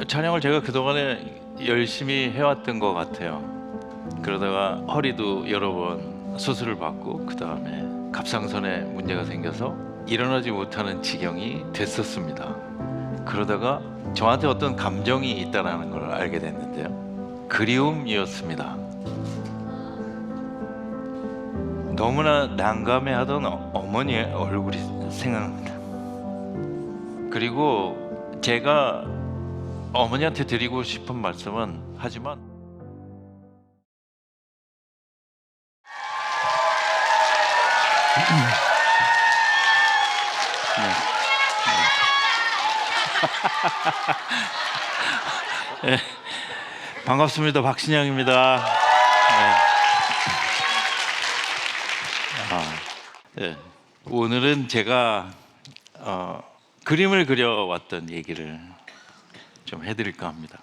촬영을 제가 그동안에 열심히 해왔던 것 같아요. 그러다가 허리도 여러 번 수술을 받고 그 다음에 갑상선에 문제가 생겨서 일어나지 못하는 지경이 됐었습니다. 그러다가 저한테 어떤 감정이 있다는 걸 알게 됐는데요. 그리움이었습니다. 너무나 난감해하던 어머니의 얼굴이 생각납니다. 그리고 제가 어머니한테 드리고 싶은 말씀은 하지만 네, 반갑습니다. 박신양입니다. 네, 오늘은 제가 그림을 그려왔던 얘기를 좀 해드릴까 합니다.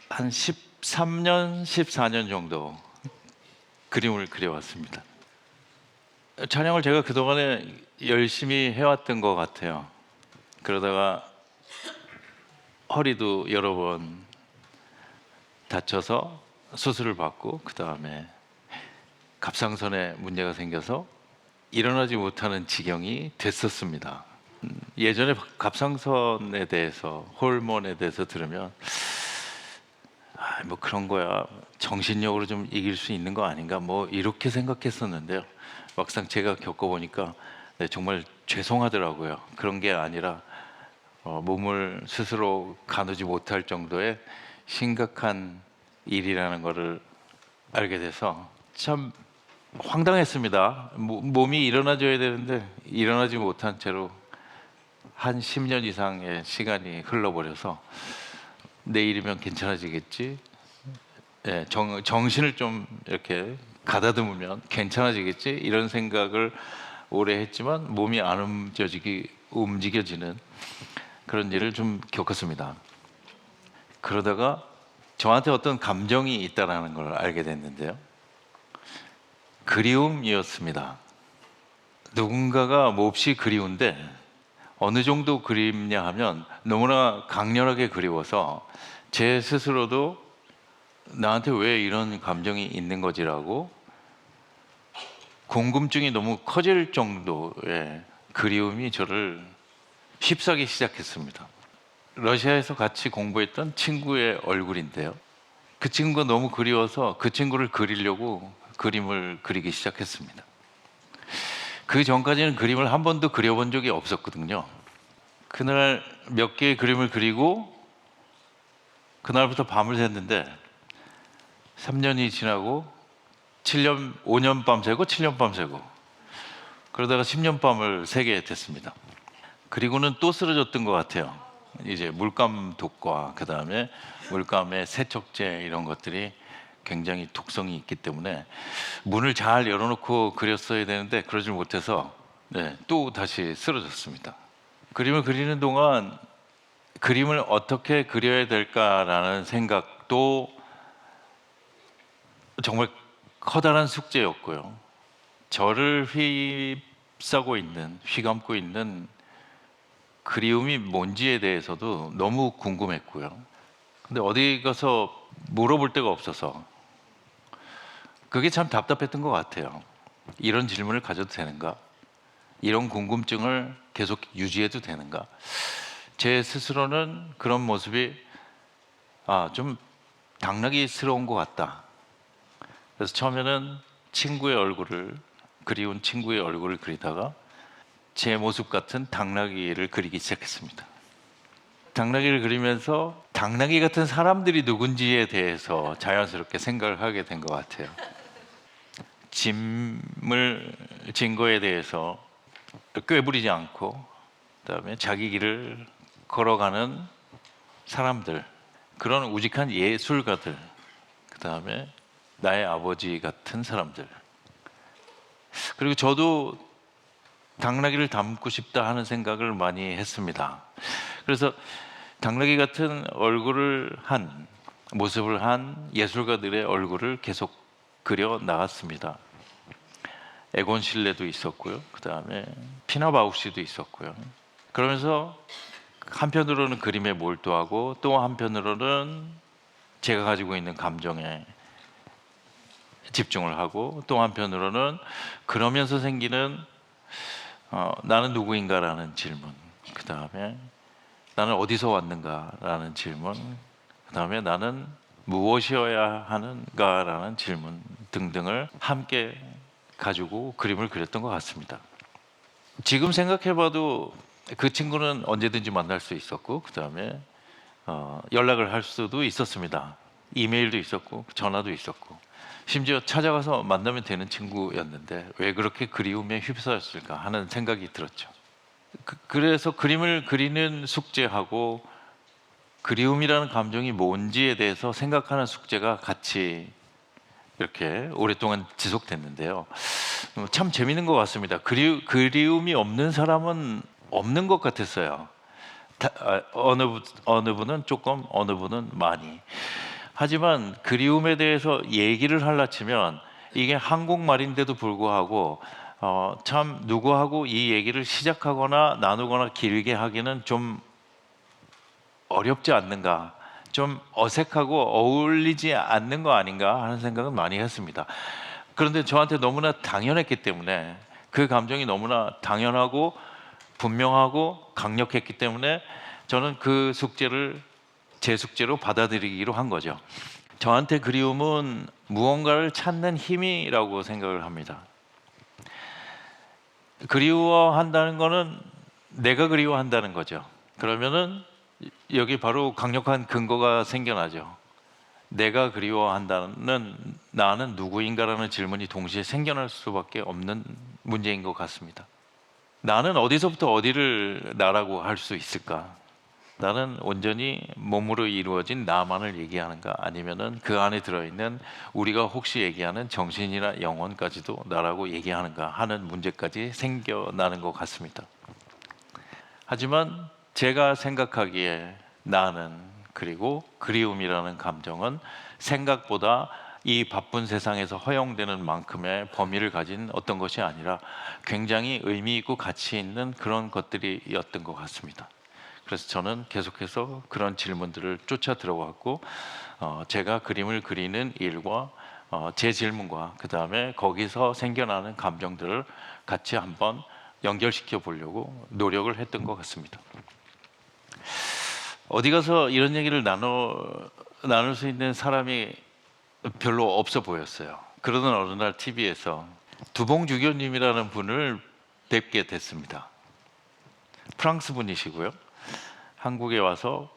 한 13년, 14년 정도 그림을 그려왔습니다. 촬영을 제가 그동안에 열심히 해왔던 것 같아요. 그러다가 허리도 여러 번 다쳐서 수술을 받고 그 다음에 갑상선에 문제가 생겨서 일어나지 못하는 지경이 됐었습니다. 예전에 갑상선에 대해서, 호르몬에 대해서 들으면 뭐 그런 거야, 정신력으로 좀 이길 수 있는 거 아닌가, 뭐 이렇게 생각했었는데요. 막상 제가 겪어보니까 정말 죄송하더라고요. 그런 게 아니라 몸을 스스로 가누지 못할 정도의 심각한 일이라는 것을 알게 돼서 참 황당했습니다. 몸이 일어나줘야 되는데 일어나지 못한 채로 한 10년 이상의 시간이 흘러버려서 내일이면 괜찮아지겠지, 정신을 좀 이렇게 가다듬으면 괜찮아지겠지, 이런 생각을 오래 했지만 몸이 안 움직여지는 그런 일을 좀 겪었습니다. 그러다가 저한테 어떤 감정이 있다는 걸 알게 됐는데요. 그리움이었습니다. 누군가가 몹시 그리운데 어느 정도 그립냐 하면 너무나 강렬하게 그리워서 제 스스로도 나한테 왜 이런 감정이 있는 거지라고 궁금증이 너무 커질 정도의 그리움이 저를 휩싸기 시작했습니다. 러시아에서 같이 공부했던 친구의 얼굴인데요. 그 친구가 너무 그리워서 그 친구를 그리려고 그림을 그리기 시작했습니다. 그 전까지는 그림을 한 번도 그려본 적이 없었거든요. 그날 몇 개의 그림을 그리고 그날부터 밤을 샜는데 3년이 지나고 7년, 5년 밤 새고 7년 밤 새고 그러다가 10년 밤을 새게 됐습니다. 그리고는 또 쓰러졌던 것 같아요. 이제 물감 독과 그 다음에 물감의 세척제 이런 것들이 굉장히 독성이 있기 때문에 문을 잘 열어놓고 그렸어야 되는데 그러질 못해서 또 다시 쓰러졌습니다. 그림을 그리는 동안 그림을 어떻게 그려야 될까라는 생각도 정말 커다란 숙제였고요. 저를 휘감고 있는 그리움이 뭔지에 대해서도 너무 궁금했고요. 근데 어디 가서 물어볼 데가 없어서 그게 참 답답했던 것 같아요. 이런 질문을 가져도 되는가? 이런 궁금증을 계속 유지해도 되는가? 제 스스로는 그런 모습이 좀 당나귀스러운 것 같다. 그래서 처음에는 그리운 친구의 얼굴을 그리다가 제 모습 같은 당나귀를 그리기 시작했습니다. 당나귀를 그리면서 당나귀 같은 사람들이 누군지에 대해서 자연스럽게 생각을 하게 된 것 같아요. 짐을 진 거에 대해서 꾀부리지 않고 그다음에 자기 길을 걸어가는 사람들, 그런 우직한 예술가들, 그다음에 나의 아버지 같은 사람들, 그리고 저도 당나귀를 닮고 싶다 하는 생각을 많이 했습니다. 그래서 당나귀 같은 모습을 한 예술가들의 얼굴을 계속 그려 나갔습니다. 에곤 실레도 있었고요. 그 다음에 피나 바우시도 있었고요. 그러면서 한편으로는 그림에 몰두하고 또 한편으로는 제가 가지고 있는 감정에 집중을 하고 또 한편으로는 그러면서 생기는 나는 누구인가라는 질문, 그 다음에 나는 어디서 왔는가라는 질문, 그 다음에 나는 무엇이어야 하는가라는 질문 등등을 함께 가지고 그림을 그렸던 것 같습니다. 지금 생각해봐도 그 친구는 언제든지 만날 수 있었고 그 다음에 연락을 할 수도 있었습니다. 이메일도 있었고 전화도 있었고 심지어 찾아가서 만나면 되는 친구였는데 왜 그렇게 그리움에 휩싸였을까 하는 생각이 들었죠. 그래서 그림을 그리는 숙제하고 그리움이라는 감정이 뭔지에 대해서 생각하는 숙제가 같이 이렇게 오랫동안 지속됐는데요. 참 재밌는 것 같습니다. 그리움이 없는 사람은 없는 것 같았어요. 어느 분은 조금, 어느 분은 많이. 하지만 그리움에 대해서 얘기를 하려 치면 이게 한국말인데도 불구하고 참 누구하고 이 얘기를 시작하거나 나누거나 길게 하기는 좀 어렵지 않는가, 좀 어색하고 어울리지 않는 거 아닌가 하는 생각은 많이 했습니다. 그런데 저한테 너무나 당연했기 때문에 그 감정이 너무나 당연하고 분명하고 강력했기 때문에 저는 그 숙제를 제 숙제로 받아들이기로 한 거죠. 저한테 그리움은 무언가를 찾는 힘이라고 생각을 합니다. 그리워한다는 거는 내가 그리워한다는 거죠. 그러면은 여기 바로 강력한 근거가 생겨나죠. 내가 그리워한다는 나는 누구인가라는 질문이 동시에 생겨날 수밖에 없는 문제인 것 같습니다. 나는 어디서부터 어디를 나라고 할 수 있을까? 나는 온전히 몸으로 이루어진 나만을 얘기하는가? 아니면은 그 안에 들어있는 우리가 혹시 얘기하는 정신이나 영혼까지도 나라고 얘기하는가 하는 문제까지 생겨나는 것 같습니다. 하지만 제가 생각하기에 나는 그리고 그리움이라는 감정은 생각보다 이 바쁜 세상에서 허용되는 만큼의 범위를 가진 어떤 것이 아니라 굉장히 의미 있고 가치 있는 그런 것들이었던 것 같습니다. 그래서 저는 계속해서 그런 질문들을 쫓아 들어왔고 제가 그림을 그리는 일과 제 질문과 그 다음에 거기서 생겨나는 감정들을 같이 한번 연결시켜 보려고 노력을 했던 것 같습니다. 어디 가서 이런 얘기를 나눌 수 있는 사람이 별로 없어 보였어요. 그러던 어느 날 TV에서 두봉주교님이라는 분을 뵙게 됐습니다. 프랑스 분이시고요. 한국에 와서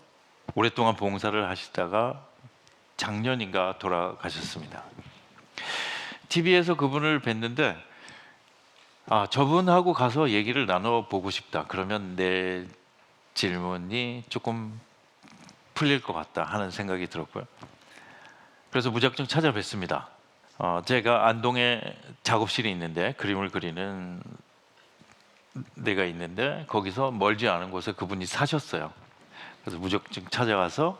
오랫동안 봉사를 하시다가 작년인가 돌아가셨습니다. TV에서 그분을 뵀는데 저분하고 가서 얘기를 나눠보고 싶다. 그러면 내 질문이 조금 풀릴 것 같다 하는 생각이 들었고요. 그래서 무작정 찾아뵀습니다. 제가 안동에 작업실이 있는데 그림을 그리는 데가 있는데 거기서 멀지 않은 곳에 그분이 사셨어요. 그래서 무작정 찾아가서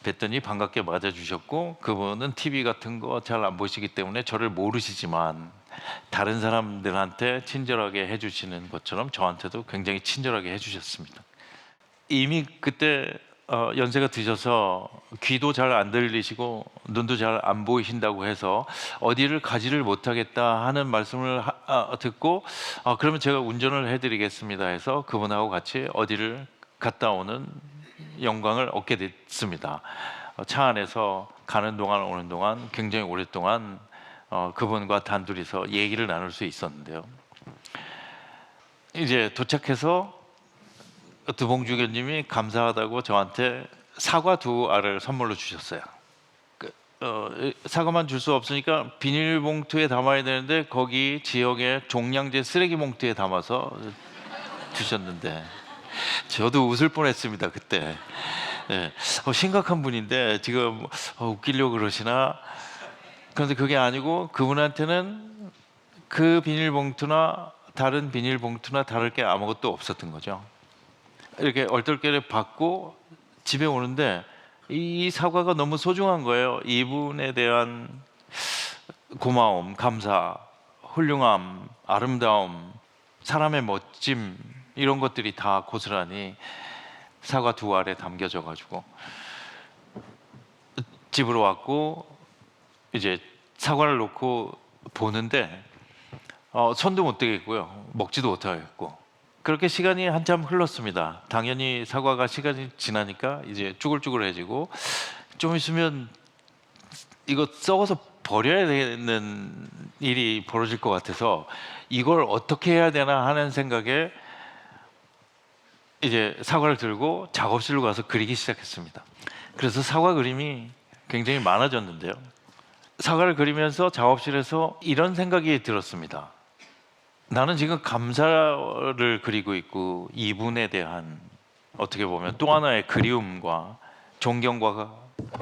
뵀더니 반갑게 맞아주셨고 그분은 TV 같은 거 잘 안 보시기 때문에 저를 모르시지만 다른 사람들한테 친절하게 해주시는 것처럼 저한테도 굉장히 친절하게 해주셨습니다. 이미 그때 연세가 드셔서 귀도 잘 안 들리시고 눈도 잘 안 보이신다고 해서 어디를 가지를 못하겠다 하는 말씀을 듣고 그러면 제가 운전을 해드리겠습니다 해서 그분하고 같이 어디를 갔다 오는 영광을 얻게 됐습니다. 차 안에서 가는 동안 오는 동안 굉장히 오랫동안 그분과 단둘이서 얘기를 나눌 수 있었는데요. 이제 도착해서 두봉주교님이 감사하다고 저한테 사과 2알을 선물로 주셨어요. 사과만 줄 수 없으니까 비닐봉투에 담아야 되는데 거기 지역의 종량제 쓰레기 봉투에 담아서 주셨는데 저도 웃을 뻔했습니다 그때. 네. 심각한 분인데 지금 웃기려고 그러시나? 그런데 그게 아니고 그분한테는 그 비닐봉투나 다른 비닐봉투나 다를 게 아무것도 없었던 거죠. 이렇게 얼떨결에 받고 집에 오는데 이 사과가 너무 소중한 거예요. 이분에 대한 고마움, 감사, 훌륭함, 아름다움, 사람의 멋짐 이런 것들이 다 고스란히 사과 두 알에 담겨져 가지고 집으로 왔고 이제 사과를 놓고 보는데 손도 못 대겠고요, 먹지도 못하겠고. 그렇게 시간이 한참 흘렀습니다. 당연히 사과가 시간이 지나니까 이제 쭈글쭈글해지고 좀 있으면 이거 썩어서 버려야 되는 일이 벌어질 것 같아서 이걸 어떻게 해야 되나 하는 생각에 이제 사과를 들고 작업실로 가서 그리기 시작했습니다. 그래서 사과 그림이 굉장히 많아졌는데요. 사과를 그리면서 작업실에서 이런 생각이 들었습니다. 나는 지금 감사를 그리고 있고 이분에 대한 어떻게 보면 또 하나의 그리움과 존경과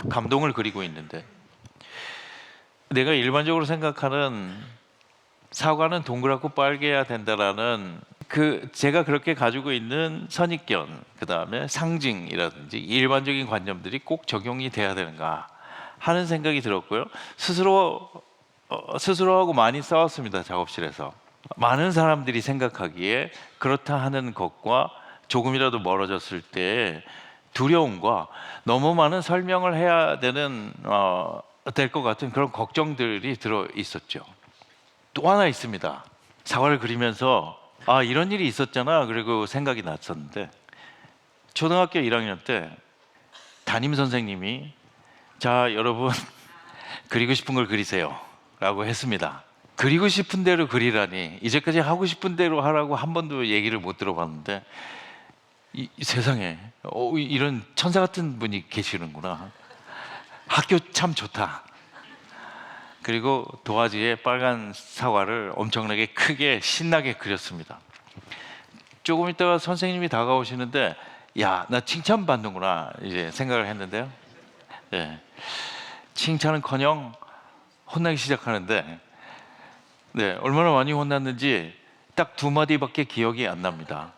감동을 그리고 있는데, 내가 일반적으로 생각하는 사과는 동그랗고 빨개야 된다라는 그 제가 그렇게 가지고 있는 선입견, 그 다음에 상징이라든지 일반적인 관념들이 꼭 적용이 돼야 되는가 하는 생각이 들었고요. 스스로하고 많이 싸웠습니다. 작업실에서 많은 사람들이 생각하기에 그렇다 하는 것과 조금이라도 멀어졌을 때 두려움과 너무 많은 설명을 해야 되는 될 것 같은 그런 걱정들이 들어 있었죠. 또 하나 있습니다. 사과를 그리면서 이런 일이 있었잖아 그리고 생각이 났었는데, 초등학교 1학년 때 담임 선생님이 자 여러분 그리고 싶은 걸 그리세요 라고 했습니다. 그리고 싶은 대로 그리라니, 이제까지 하고 싶은 대로 하라고 한 번도 얘기를 못 들어봤는데 이 세상에 이런 천사 같은 분이 계시는구나. 학교 참 좋다. 그리고 도화지에 빨간 사과를 엄청나게 크게 신나게 그렸습니다. 조금 있다가 선생님이 다가오시는데 야, 나 칭찬받는구나 이제 생각을 했는데요. 네. 칭찬은커녕 혼나기 시작하는데, 네, 얼마나 많이 혼났는지 딱 두 마디밖에 기억이 안 납니다.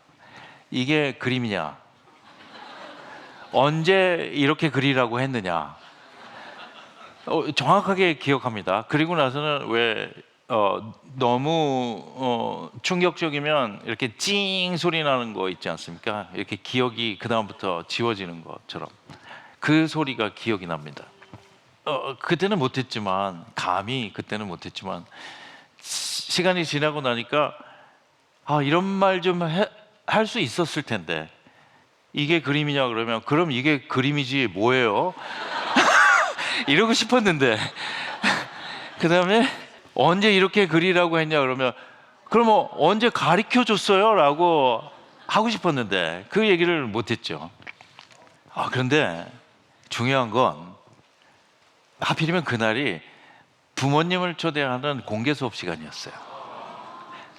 이게 그림이냐? 언제 이렇게 그리라고 했느냐? 정확하게 기억합니다. 그리고 나서는 왜 너무 충격적이면 이렇게 찡 소리 나는 거 있지 않습니까? 이렇게 기억이 그 다음부터 지워지는 것처럼 그 소리가 기억이 납니다. 그때는 못했지만, 감히 그때는 못했지만 시간이 지나고 나니까 이런 말 좀 할 수 있었을 텐데, 이게 그림이냐 그러면 그럼 이게 그림이지 뭐예요? 이러고 싶었는데 그 다음에 언제 이렇게 그리라고 했냐 그러면 그럼 언제 가르쳐 줬어요? 라고 하고 싶었는데 그 얘기를 못했죠. 그런데 중요한 건 하필이면 그날이 부모님을 초대하는 공개 수업 시간이었어요.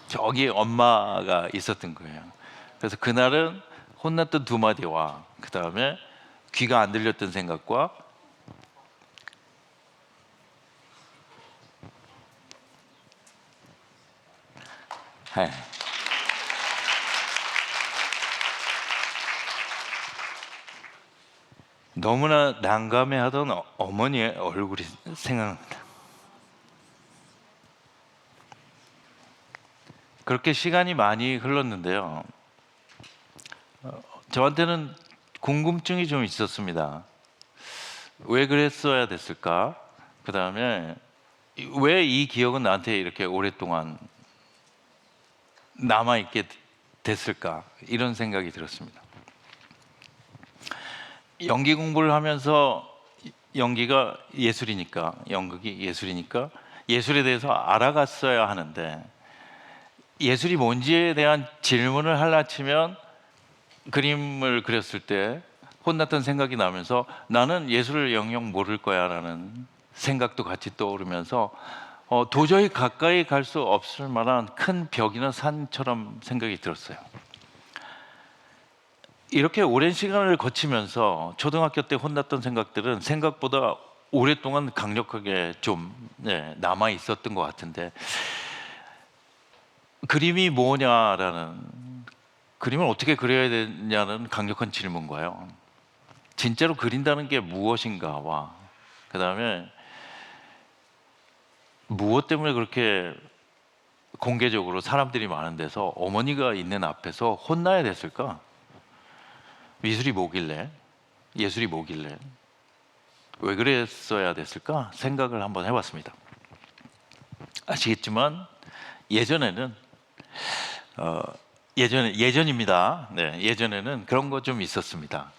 저기 엄마가 있었던 거예요. 그래서 그날은 혼났던 두 마디와 그 다음에 귀가 안 들렸던 생각과 너무나 난감해하던 어머니의 얼굴이 생각납니다. 그렇게 시간이 많이 흘렀는데요. 저한테는 궁금증이 좀 있었습니다. 왜 그랬어야 됐을까? 그 다음에 왜 이 기억은 나한테 이렇게 오랫동안 남아있게 됐을까? 이런 생각이 들었습니다. 연기 공부를 하면서 연기가 예술이니까, 연극이 예술이니까 예술에 대해서 알아갔어야 하는데, 예술이 뭔지에 대한 질문을 하려 치면 그림을 그렸을 때 혼났던 생각이 나면서 나는 예술을 영영 모를 거야 라는 생각도 같이 떠오르면서 도저히 가까이 갈 수 없을 만한 큰 벽이나 산처럼 생각이 들었어요. 이렇게 오랜 시간을 거치면서 초등학교 때 혼났던 생각들은 생각보다 오랫동안 강력하게 좀 남아 있었던 것 같은데, 그림이 뭐냐라는, 그림을 어떻게 그려야 되냐는 강력한 질문과요, 진짜로 그린다는 게 무엇인가와 그 다음에 무엇 때문에 그렇게 공개적으로 사람들이 많은 데서 어머니가 있는 앞에서 혼나야 됐을까? 미술이 뭐길래, 예술이 뭐길래, 왜 그랬어야 됐을까 생각을 한번 해봤습니다. 아시겠지만 예전에는 예전입니다. 네, 예전에는 그런 거 좀 있었습니다.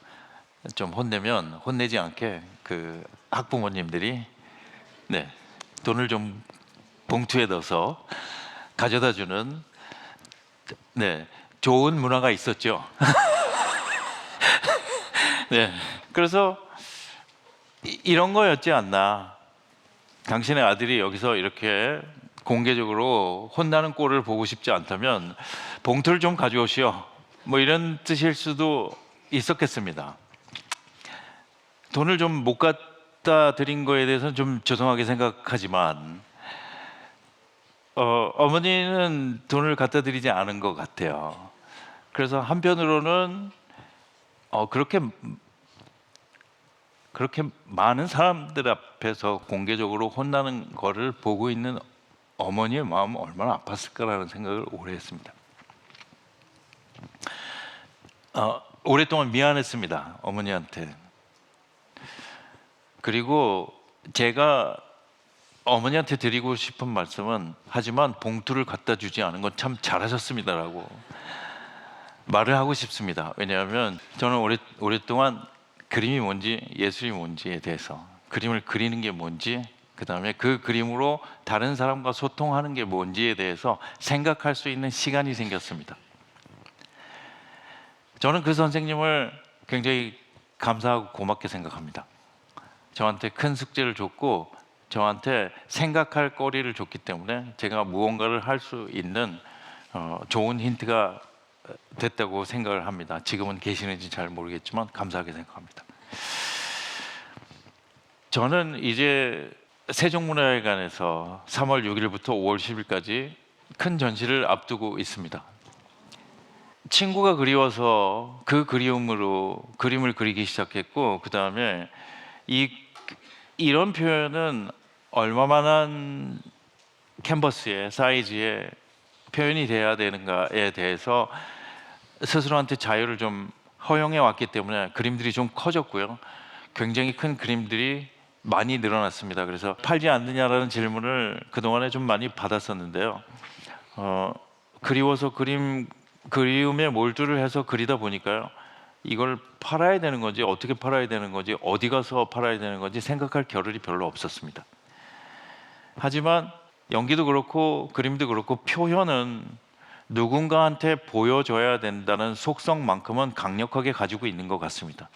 좀 혼내면 혼내지 않게 그 학부모님들이 네, 돈을 좀 봉투에 넣어서 가져다 주는 네, 좋은 문화가 있었죠. 네, 그래서 이런 거였지 않나. 당신의 아들이 여기서 이렇게 공개적으로 혼나는 꼴을 보고 싶지 않다면 봉투를 좀 가져오시오. 뭐 이런 뜻일 수도 있었겠습니다. 돈을 좀 못 갖다 드린 거에 대해서는 좀 죄송하게 생각하지만 어머니는 돈을 갖다 드리지 않은 것 같아요. 그래서 한편으로는 그렇게 많은 사람들 앞에서 공개적으로 혼나는 거를 보고 있는 어머니의 마음은 얼마나 아팠을까라는 생각을 오래 했습니다. 오랫동안 미안했습니다, 어머니한테. 그리고 제가 어머니한테 드리고 싶은 말씀은, 하지만 봉투를 갖다 주지 않은 건 참 잘하셨습니다라고 말을 하고 싶습니다. 왜냐하면 저는 오랫동안 그림이 뭔지, 예술이 뭔지에 대해서, 그림을 그리는 게 뭔지, 그 다음에 그 그림으로 다른 사람과 소통하는 게 뭔지에 대해서 생각할 수 있는 시간이 생겼습니다. 저는 그 선생님을 굉장히 감사하고 고맙게 생각합니다. 저한테 큰 숙제를 줬고 저한테 생각할 거리를 줬기 때문에 제가 무언가를 할 수 있는 좋은 힌트가 됐다고 생각을 합니다. 지금은 계시는지 잘 모르겠지만 감사하게 생각합니다. 저는 이제 세종문화회관에서 3월 6일부터 5월 10일까지 큰 전시를 앞두고 있습니다. 친구가 그리워서 그 그리움으로 그림을 그리기 시작했고, 그 다음에 이런 표현은 얼마만한 캔버스의 사이즈에 표현이 돼야 되는가에 대해서 스스로한테 자유를 좀 허용해 왔기 때문에 그림들이 좀 커졌고요. 굉장히 큰 그림들이 많이 늘어났습니다. 그래서 팔지 않느냐라는 질문을 그동안에 좀 많이 받았었는데요. 그리워서 그리움에 몰두를 해서 그리다 보니까요, 이걸 팔아야 되는 건지, 어떻게 팔아야 되는 건지, 어디 가서 팔아야 되는 건지 생각할 겨를이 별로 없었습니다. 하지만 연기도 그렇고 그림도 그렇고 표현은 누군가한테 보여줘야 된다는 속성만큼은 강력하게 가지고 있는 것 같습니다.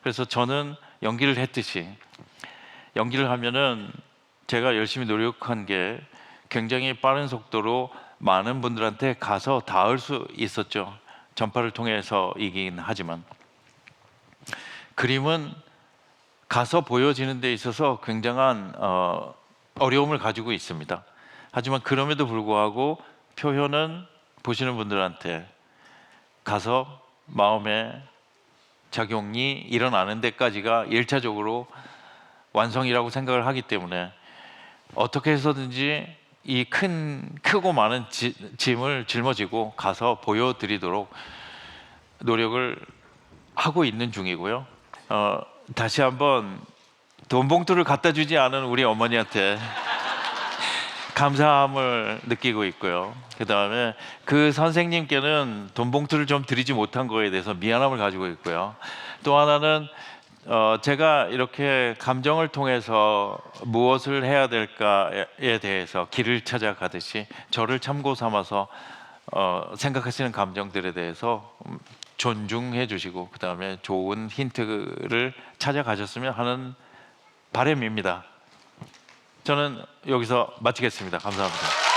그래서 저는 연기를 했듯이, 연기를 하면은 제가 열심히 노력한 게 굉장히 빠른 속도로 많은 분들한테 가서 닿을 수 있었죠. 전파를 통해서이긴 하지만 그림은 가서 보여지는 데 있어서 굉장한 어려움을 가지고 있습니다. 하지만 그럼에도 불구하고 표현은 보시는 분들한테 가서 마음에 작용이 일어나는 데까지가 1차적으로 완성이라고 생각을 하기 때문에 어떻게 해서든지 이 크고 많은 짐을 짊어지고 가서 보여드리도록 노력을 하고 있는 중이고요. 다시 한번 돈 봉투를 갖다 주지 않은 우리 어머니한테 감사함을 느끼고 있고요. 그 다음에 그 선생님께는 돈 봉투를 좀 드리지 못한 거에 대해서 미안함을 가지고 있고요. 또 하나는 제가 이렇게 감정을 통해서 무엇을 해야 될까에 대해서 길을 찾아가듯이 저를 참고 삼아서 생각하시는 감정들에 대해서 존중해 주시고, 그 다음에 좋은 힌트를 찾아가셨으면 하는 바람입니다. 저는 여기서 마치겠습니다. 감사합니다.